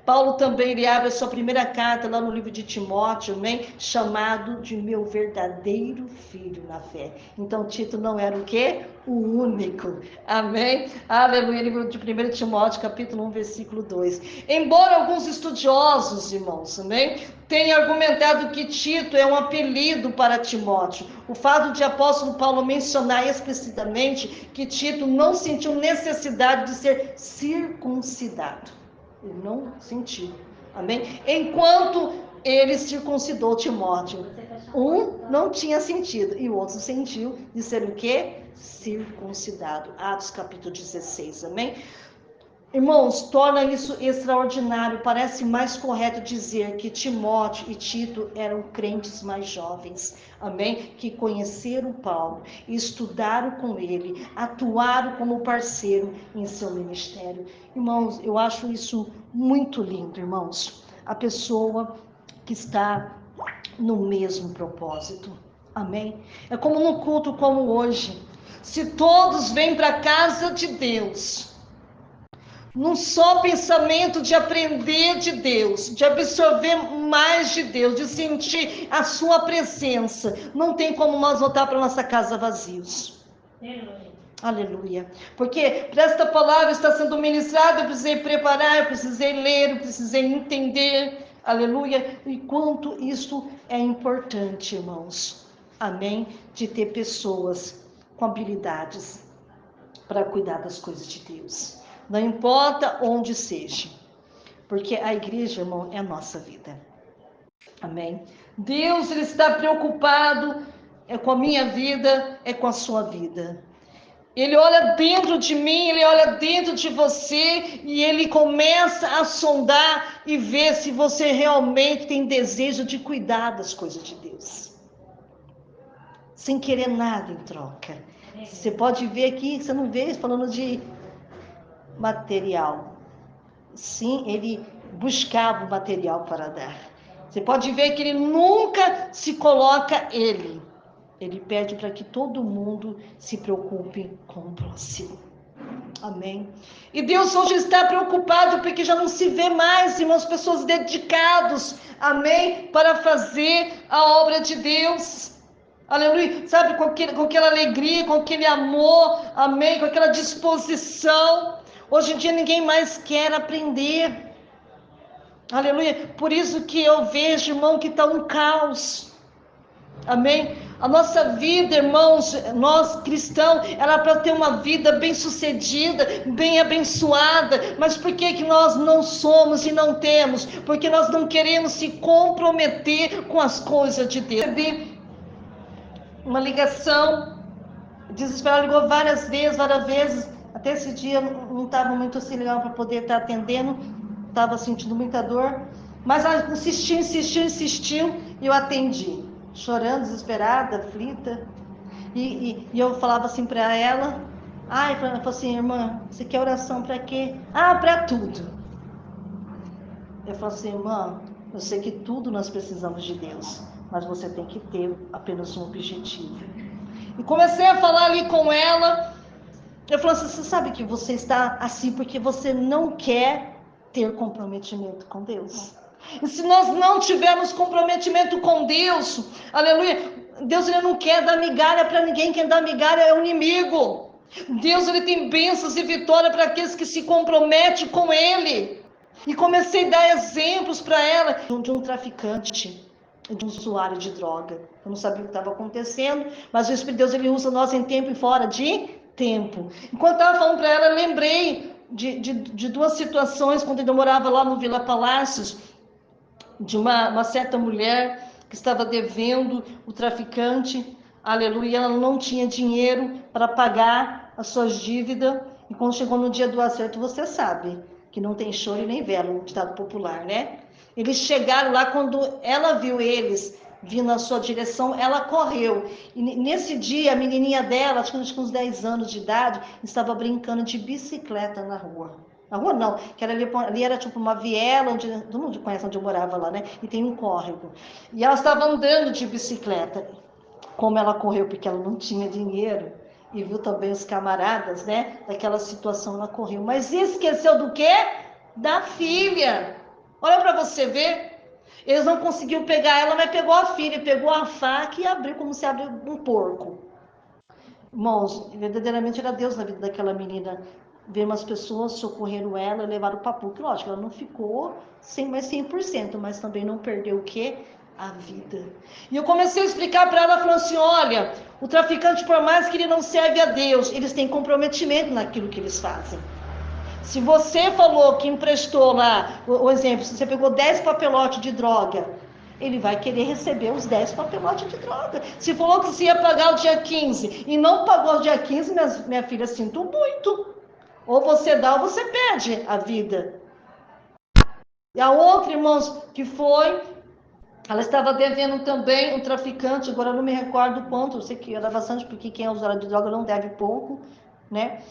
Paulo também, ele abre a sua primeira carta lá no livro de Timóteo, amém? Chamado de meu verdadeiro filho na fé. Então, Tito não era o quê? O único, amém? Aleluia, livro de 1 Timóteo, capítulo 1, versículo 2. Embora alguns estudiosos, irmãos, amém, tenham argumentado que Tito é um apelido para Timóteo, o fato de apóstolo Paulo mencionar explicitamente que Tito não sentiu necessidade de ser circuncidado. Ele não sentiu, amém? Enquanto ele circuncidou Timóteo, um não tinha sentido e o outro sentiu de ser o quê? Circuncidado. Atos capítulo 16, amém? Irmãos, torna isso extraordinário. Parece mais correto dizer que Timóteo e Tito eram crentes mais jovens, amém? Que conheceram Paulo, estudaram com ele, atuaram como parceiro em seu ministério. Irmãos, eu acho isso muito lindo, irmãos. A pessoa que está no mesmo propósito, amém? É como no culto como hoje. Se todos vêm para a casa de Deus, num só pensamento de aprender de Deus, de absorver mais de Deus, de sentir a sua presença, não tem como nós voltar para nossa casa vazios. Aleluia. Aleluia. Porque para esta palavra está sendo ministrada, eu precisei preparar, eu precisei ler, eu precisei entender. Aleluia. E quanto isso é importante, irmãos. Amém? De ter pessoas com habilidades para cuidar das coisas de Deus. Não importa onde seja, porque a igreja, irmão, é a nossa vida. Amém? Deus, Ele está preocupado com a minha vida, com a sua vida. Ele olha dentro de mim, Ele olha dentro de você e Ele começa a sondar e ver se você realmente tem desejo de cuidar das coisas de Deus. Sem querer nada em troca. Você pode ver aqui, você não vê falando de material. Sim, ele buscava o material para dar. Você pode ver que ele nunca se coloca ele. Ele pede para que todo mundo se preocupe com o próximo. Amém. E Deus hoje está preocupado porque já não se vê mais, irmãos, pessoas dedicadas, amém, para fazer a obra de Deus. Aleluia. Sabe, com aquela alegria, com aquele amor, amém, com aquela disposição. Hoje em dia ninguém mais quer aprender. Aleluia. Por isso que eu vejo, irmão, que está um caos. Amém? A nossa vida, irmãos, nós cristãos, ela é para ter uma vida bem sucedida, bem abençoada. Mas por que nós não somos e não temos? Porque nós não queremos se comprometer com as coisas de Deus. Recebi uma ligação, desesperada, ligou várias vezes. Até esse dia não estava muito assim legal para poder estar atendendo, estava sentindo muita dor. Mas ela insistiu e eu atendi. Chorando, desesperada, aflita, e eu falava assim para ela, ela falou assim, irmã, você quer oração para quê? Para tudo. Eu falo assim, irmã, eu sei que tudo nós precisamos de Deus, mas você tem que ter apenas um objetivo. E comecei a falar ali com ela, eu falo assim, você sabe que você está assim porque você não quer ter comprometimento com Deus. E se nós não tivermos comprometimento com Deus, aleluia, Deus ele não quer dar migalha para ninguém, quem dá migalha é o inimigo. Deus ele tem bênçãos e vitória para aqueles que se comprometem com Ele. E comecei a dar exemplos para ela de um traficante, de um usuário de droga. Eu não sabia o que estava acontecendo, mas o Espírito de Deus ele usa nós em tempo e fora de tempo. Enquanto estava falando para ela, eu lembrei de duas situações quando eu morava lá no Vila Palácios, de uma certa mulher que estava devendo o traficante, aleluia, ela não tinha dinheiro para pagar as suas dívidas, e quando chegou no dia do acerto, você sabe que não tem choro e nem vela, um ditado popular, né? Eles chegaram lá, quando ela viu eles vindo na sua direção, ela correu, e nesse dia a menininha dela, acho que com uns 10 anos de idade, estava brincando de bicicleta na rua. Na rua não, que era ali era tipo uma viela, onde todo mundo conhece onde eu morava lá, né? E tem um córrego. E ela estava andando de bicicleta. Como ela correu porque ela não tinha dinheiro, e viu também os camaradas, né? Daquela situação, ela correu. Mas esqueceu do quê? Da filha. Olha para você ver. Eles não conseguiram pegar ela, mas pegou a filha, pegou a faca e abriu como se abre um porco. Irmãos, verdadeiramente era Deus na vida daquela menina. Ver umas pessoas socorreram ela e levaram para PUC. Lógico, ela não ficou 100%, mas também não perdeu o quê? A vida. E eu comecei a explicar para ela, falando assim, olha, o traficante, por mais que ele não serve a Deus, eles têm comprometimento naquilo que eles fazem. Se você falou que emprestou lá, o exemplo, se você pegou 10 papelotes de droga, ele vai querer receber os 10 papelotes de droga. Se falou que você ia pagar o dia 15 e não pagou o dia 15, minha filha, sinto muito. Ou você dá ou você perde a vida. E a outra, irmãos, que foi, ela estava devendo também um traficante, agora eu não me recordo quanto, eu sei que era bastante, porque quem é usuário de droga não deve pouco, né?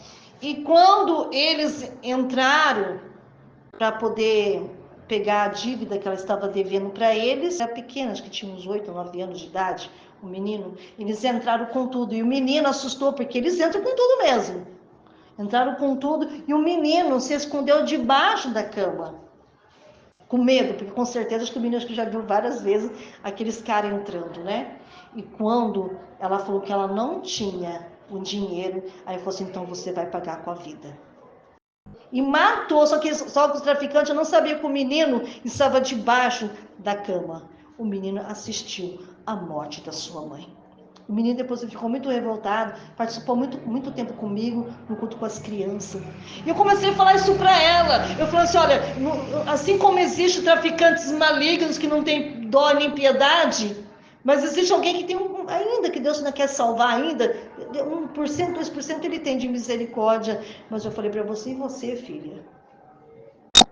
E quando eles entraram para poder pegar a dívida que ela estava devendo para eles, era pequena, acho que tinha uns 8 ou 9 anos de idade, o menino, eles entraram com tudo, e o menino assustou, porque eles entram com tudo mesmo. Entraram com tudo, e o menino se escondeu debaixo da cama, com medo, porque com certeza acho que o menino já viu várias vezes aqueles caras entrando, né? E quando ela falou que ela não tinha o dinheiro, aí falou assim, então você vai pagar com a vida. E matou, só que os traficantes não sabiam que o menino estava debaixo da cama. O menino assistiu à morte da sua mãe. O menino depois ficou muito revoltado, participou muito tempo comigo, no culto com as crianças. E eu comecei a falar isso para ela. Eu falei assim, olha, assim como existem traficantes malignos que não têm dó nem piedade, mas existe alguém que tem ainda, que Deus ainda quer salvar ainda, 1%, 2% ele tem de misericórdia. Mas eu falei para você, e você, filha?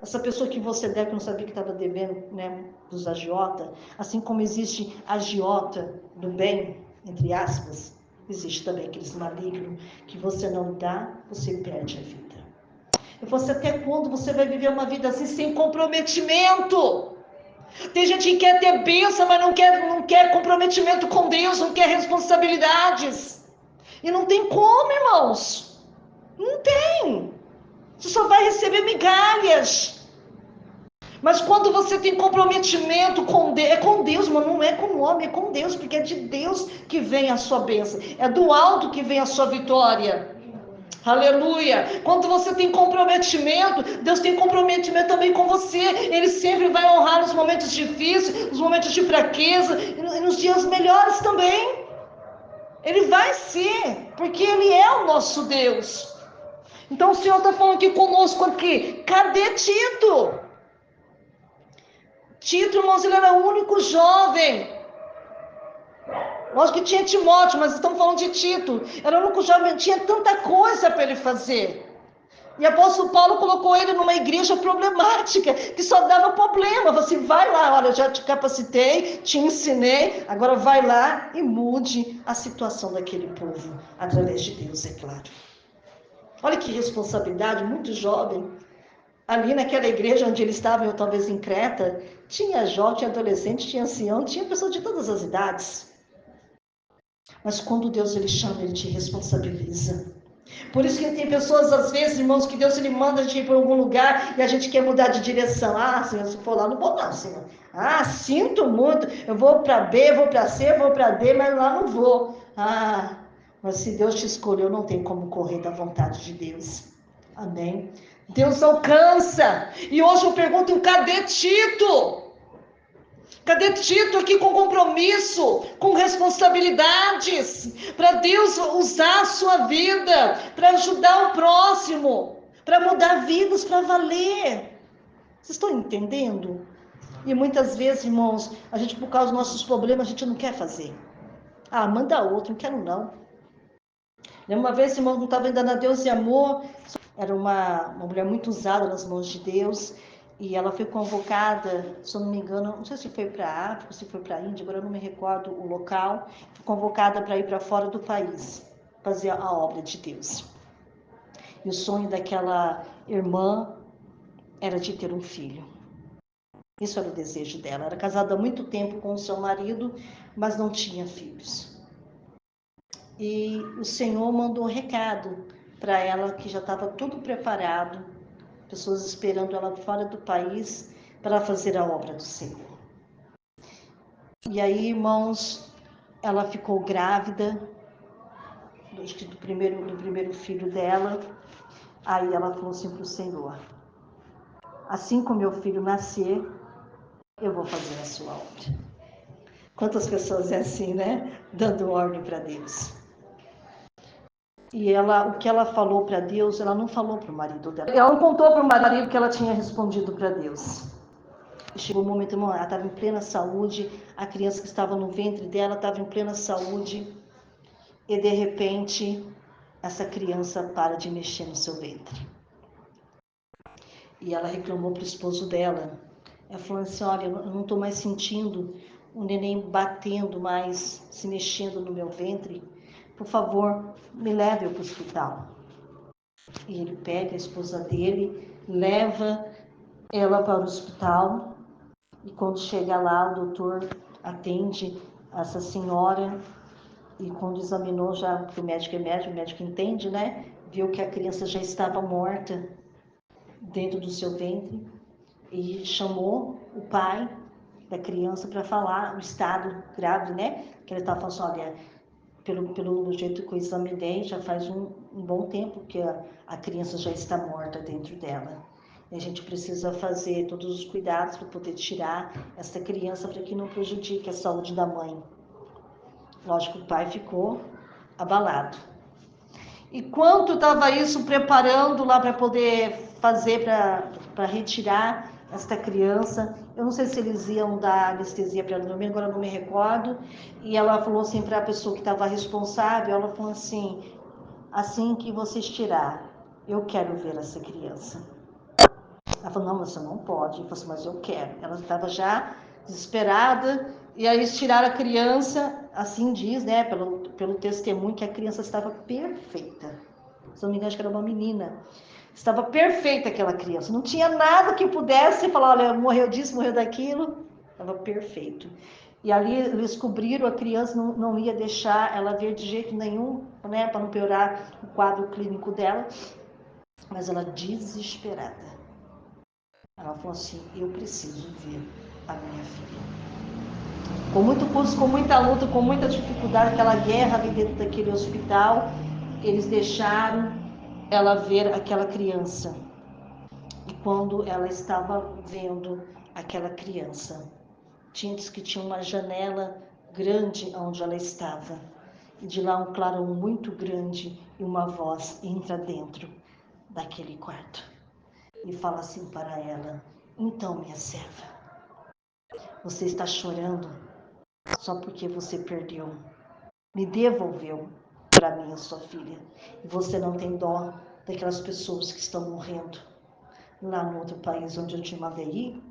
Essa pessoa que você deve, que não sabia que estava devendo, né, dos agiota, assim como existe agiota do bem, entre aspas, existe também aqueles malignos que você não dá, você perde a vida. Eu falei assim, até quando você vai viver uma vida assim sem comprometimento? Tem gente que quer ter bênção, mas não quer comprometimento com Deus, não quer responsabilidades. E não tem como, irmãos. Não tem. Você só vai receber migalhas. Mas quando você tem comprometimento com Deus, é com Deus, mas não é com o homem, é com Deus, porque é de Deus que vem a sua bênção. É do alto que vem a sua vitória. Aleluia! Quando você tem comprometimento, Deus tem comprometimento também com você. Ele sempre vai honrar nos momentos difíceis, nos momentos de fraqueza e nos dias melhores também. Ele vai ser, porque Ele é o nosso Deus. Então o Senhor está falando aqui conosco aqui. Cadê Tito? Tito, irmãos, ele era o único jovem. Lógico que tinha Timóteo, mas estamos falando de Tito. Era o único jovem, tinha tanta coisa para ele fazer. E o apóstolo Paulo colocou ele numa igreja problemática, que só dava problema. Você vai lá, olha, eu já te capacitei, te ensinei, agora vai lá e mude a situação daquele povo, através de Deus, é claro. Olha que responsabilidade, muito jovem. Ali naquela igreja onde ele estava, ou talvez em Creta, tinha jovem, tinha adolescente, tinha ancião, tinha pessoas de todas as idades. Mas quando Deus ele chama, ele te responsabiliza. Por isso que tem pessoas, às vezes, irmãos, que Deus ele manda a gente ir para algum lugar e a gente quer mudar de direção. Ah, Senhor, se for lá, não vou não, Senhor. Ah, sinto muito, eu vou para B, vou para C, vou para D, mas lá não vou. Ah, mas se Deus te escolheu, não tem como correr da vontade de Deus. Amém? Deus alcança. E hoje eu pergunto, cadê Tito? Cadê Tito aqui com compromisso, com responsabilidades, para Deus usar a sua vida, para ajudar o próximo, para mudar vidas, para valer? Vocês estão entendendo? E muitas vezes, irmãos, a gente, por causa dos nossos problemas, a gente não quer fazer. Ah, manda outro, não quero não. Uma vez, irmão, não estava ainda na Deus e Amor, era uma mulher muito usada nas mãos de Deus, e ela foi convocada, se eu não me engano, não sei se foi para a África, se foi para a Índia, agora eu não me recordo o local, foi convocada para ir para fora do país, fazer a obra de Deus. E o sonho daquela irmã era de ter um filho. Isso era o desejo dela. Era casada há muito tempo com o seu marido, mas não tinha filhos. E o Senhor mandou um recado para ela, que já estava tudo preparado, pessoas esperando ela fora do país para fazer a obra do Senhor. E aí, irmãos, ela ficou grávida do primeiro filho dela. Aí ela falou assim para o Senhor: assim que o meu filho nascer, eu vou fazer a sua obra. Quantas pessoas é assim, né? Dando ordem para Deus. E ela, o que ela falou para Deus, ela não falou para o marido dela. Ela não contou para o marido que ela tinha respondido para Deus. Chegou o momento, irmão, ela estava em plena saúde, a criança que estava no ventre dela estava em plena saúde, e de repente, essa criança para de mexer no seu ventre. E ela reclamou para o esposo dela. Ela falou assim: olha, eu não estou mais sentindo o neném batendo mais, se mexendo no meu ventre. Por favor, me leve para o hospital. E ele pega a esposa dele, leva ela para o hospital. E quando chega lá, o doutor atende essa senhora. E quando examinou, já, porque o médico é médico, o médico entende, né? Viu que a criança já estava morta dentro do seu ventre. E chamou o pai da criança para falar o estado grave, né? Que ele estava falando assim: olha, pelo jeito que eu examinei, já faz um bom tempo que a criança já está morta dentro dela. E a gente precisa fazer todos os cuidados para poder tirar essa criança para que não prejudique a saúde da mãe. Lógico, o pai ficou abalado. E quanto estava isso preparando lá para poder fazer, para retirar esta criança? Eu não sei se eles iam dar anestesia para ela dormir, agora eu não me recordo. E ela falou assim para a pessoa que estava responsável, ela falou assim que vocês tirar, eu quero ver essa criança. Ela falou: não, você não pode. Eu falei assim: mas eu quero. Ela estava já desesperada, e aí eles tiraram a criança, assim diz, né, pelo testemunho, que a criança estava perfeita. Se não me engano, acho que era uma menina. Estava perfeita aquela criança, não tinha nada que pudesse falar: olha, morreu disso, morreu daquilo. estava perfeito. E ali eles descobriram, a criança não ia deixar ela ver de jeito nenhum, né, para não piorar o quadro clínico dela, mas ela desesperada. Ela falou assim, eu preciso ver a minha filha. Com muito custo, com muita luta, com muita dificuldade, aquela guerra ali dentro daquele hospital, eles deixaram ela ver aquela criança. E quando ela estava vendo aquela criança, diz que tinha uma janela grande onde ela estava. E de lá um clarão muito grande e uma voz entra dentro daquele quarto. E fala assim para ela, então minha serva, você está chorando só porque você perdeu. Me devolveu para mim a sua filha. E você não tem dó daquelas pessoas que estão morrendo lá no outro país onde eu te mandei ir.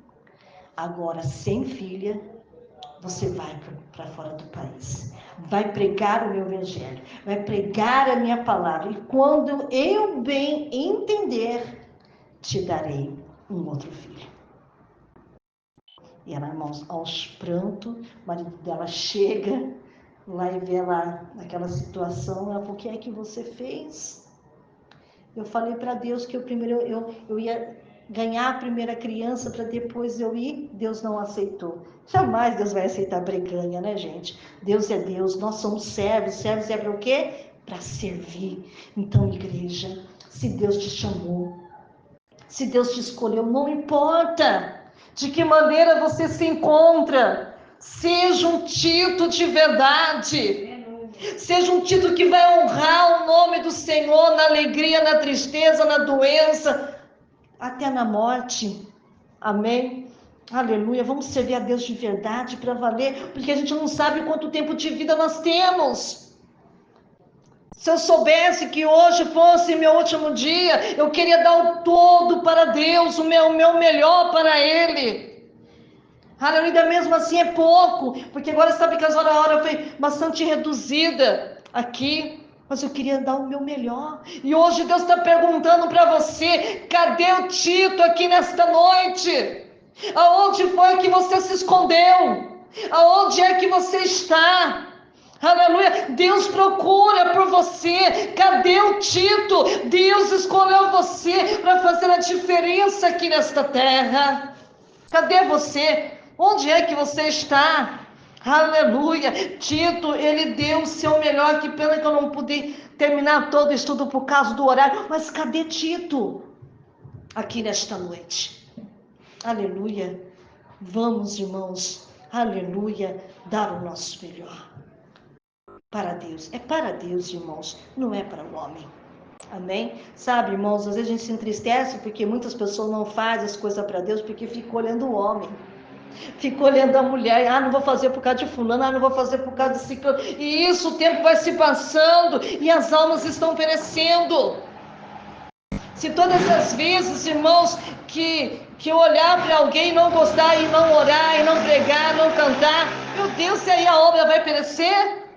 Agora, sem filha, você vai para fora do país. Vai pregar o meu evangelho. Vai pregar a minha palavra. E quando eu bem entender, te darei um outro filho. E ela, aos prantos, o marido dela chega lá e vê ela naquela situação. Ela falou, o que é que você fez? Eu falei para Deus que eu ia ganhar a primeira criança para depois eu ir. Deus não aceitou. Jamais Deus vai aceitar breganha, né, gente? Deus é Deus, nós somos servos. Servos é para o quê? Para servir. Então, igreja, se Deus te chamou, se Deus te escolheu, não importa de que maneira você se encontra, seja um título de verdade. Seja um título que vai honrar o nome do Senhor na alegria, na tristeza, na doença, até na morte. Amém? Aleluia. Vamos servir a Deus de verdade para valer, porque a gente não sabe quanto tempo de vida nós temos. Se eu soubesse que hoje fosse meu último dia, eu queria dar o todo para Deus, o meu melhor para Ele. Aleluia, mesmo assim é pouco, porque agora sabe que a hora foi bastante reduzida aqui, mas eu queria dar o meu melhor. E hoje Deus está perguntando para você, cadê o Tito aqui nesta noite? Aonde foi que você se escondeu? Aonde é que você está? Aleluia, Deus procura por você. Cadê o Tito? Deus escolheu você para fazer a diferença aqui nesta terra. Cadê você? Onde é que você está? Aleluia. Tito, ele deu o seu melhor. Que pena que eu não pude terminar todo o estudo por causa do horário. Mas cadê Tito? Aqui nesta noite. Aleluia. Vamos, irmãos. Aleluia. Dar o nosso melhor. Para Deus. É para Deus, irmãos. Não é para o homem. Amém? Sabe, irmãos, às vezes a gente se entristece porque muitas pessoas não fazem as coisas para Deus porque ficam olhando o homem. Fica olhando a mulher, não vou fazer por causa de fulano, não vou fazer por causa de ciclano. E isso, o tempo vai se passando e as almas estão perecendo. Se todas as vezes, irmãos, que olhar para alguém e não gostar, e não orar, e não pregar, não cantar, meu Deus, e aí a obra vai perecer?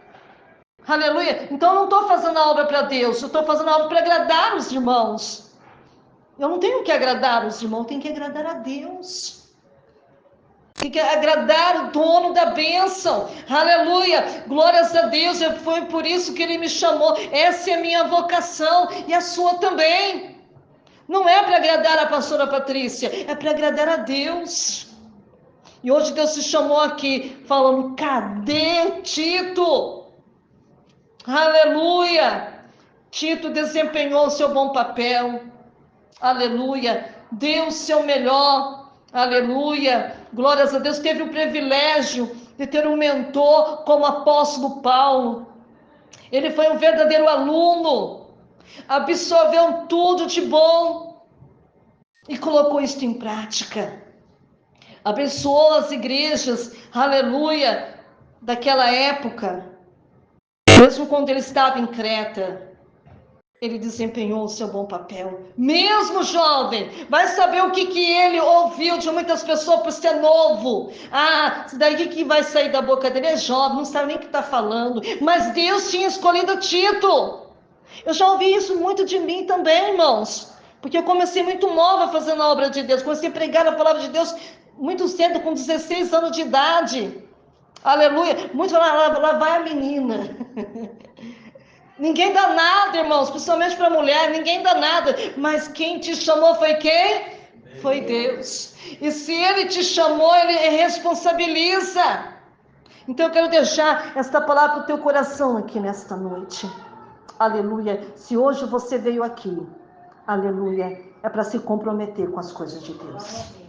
Aleluia. Então eu não estou fazendo a obra para Deus, eu estou fazendo a obra para agradar os irmãos. Eu não tenho que agradar os irmãos, eu tenho que agradar a Deus. Tem que agradar o dono da bênção. Aleluia. Glórias a Deus. Foi por isso que ele me chamou. Essa é a minha vocação e a sua também. Não é para agradar a pastora Patrícia, é para agradar a Deus. E hoje Deus se chamou aqui falando, cadê Tito? Aleluia. Tito desempenhou o seu bom papel. Aleluia. Deu o seu melhor. Aleluia, glórias a Deus. Teve o privilégio de ter um mentor como o apóstolo Paulo. Ele foi um verdadeiro aluno, absorveu tudo de bom e colocou isso em prática. Abençoou as igrejas, aleluia, daquela época. Mesmo quando ele estava em Creta, ele desempenhou o seu bom papel. Mesmo jovem, vai saber o que ele ouviu de muitas pessoas por ser novo. Isso daí que vai sair da boca dele? É jovem, não sabe nem o que está falando. Mas Deus tinha escolhido Tito. Eu já ouvi isso muito de mim também, irmãos. Porque eu comecei muito nova fazendo a obra de Deus. Comecei a pregar a palavra de Deus Muitos tentam com 16 anos de idade. Aleluia. Muitos falam, lá vai a menina. Ninguém dá nada, irmãos, principalmente para a mulher, ninguém dá nada. Mas quem te chamou foi quem? Foi Deus. E se Ele te chamou, Ele responsabiliza. Então eu quero deixar esta palavra para o teu coração aqui nesta noite. Aleluia. Se hoje você veio aqui, aleluia, é para se comprometer com as coisas de Deus.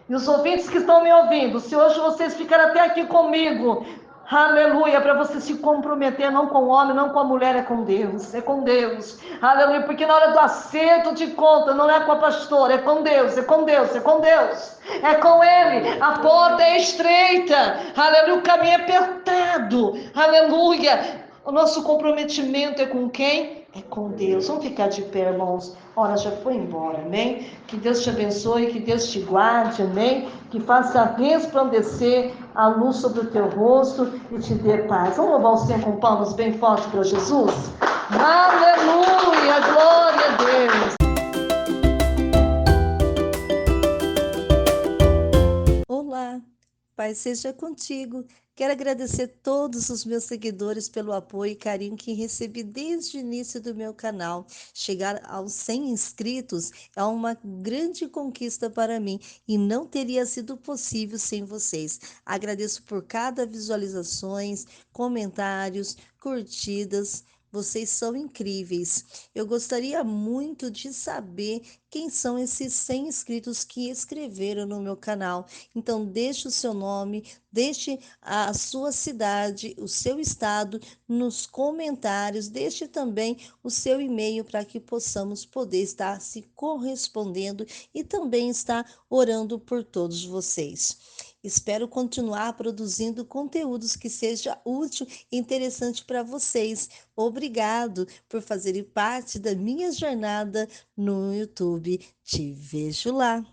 E os ouvintes que estão me ouvindo, se hoje vocês ficaram até aqui comigo, aleluia, para você se comprometer não com o homem, não com a mulher, é com Deus, é com Deus, aleluia, porque na hora do acerto de conta, não é com a pastora, é com Deus, é com Deus, é com Deus, é com Ele, a porta é estreita, aleluia, o caminho é apertado, aleluia, o nosso comprometimento é com quem? É com Deus. Vamos ficar de pé, irmãos. A hora já foi embora, amém? Que Deus te abençoe, que Deus te guarde, amém? Que faça resplandecer a luz sobre o teu rosto e te dê paz. Vamos louvar o Senhor com palmas bem fortes para Jesus? Aleluia, glória a Deus. Olá, Paz seja contigo. Quero agradecer todos os meus seguidores pelo apoio e carinho que recebi desde o início do meu canal. Chegar aos 100 inscritos é uma grande conquista para mim e não teria sido possível sem vocês. Agradeço por cada visualizações, comentários, curtidas. Vocês são incríveis. Eu gostaria muito de saber quem são esses 100 inscritos que escreveram no meu canal. Então, deixe o seu nome, deixe a sua cidade, o seu estado nos comentários, deixe também o seu e-mail para que possamos poder estar se correspondendo e também estar orando por todos vocês. Espero continuar produzindo conteúdos que seja útil e interessante para vocês. Obrigado por fazerem parte da minha jornada no YouTube. Te vejo lá.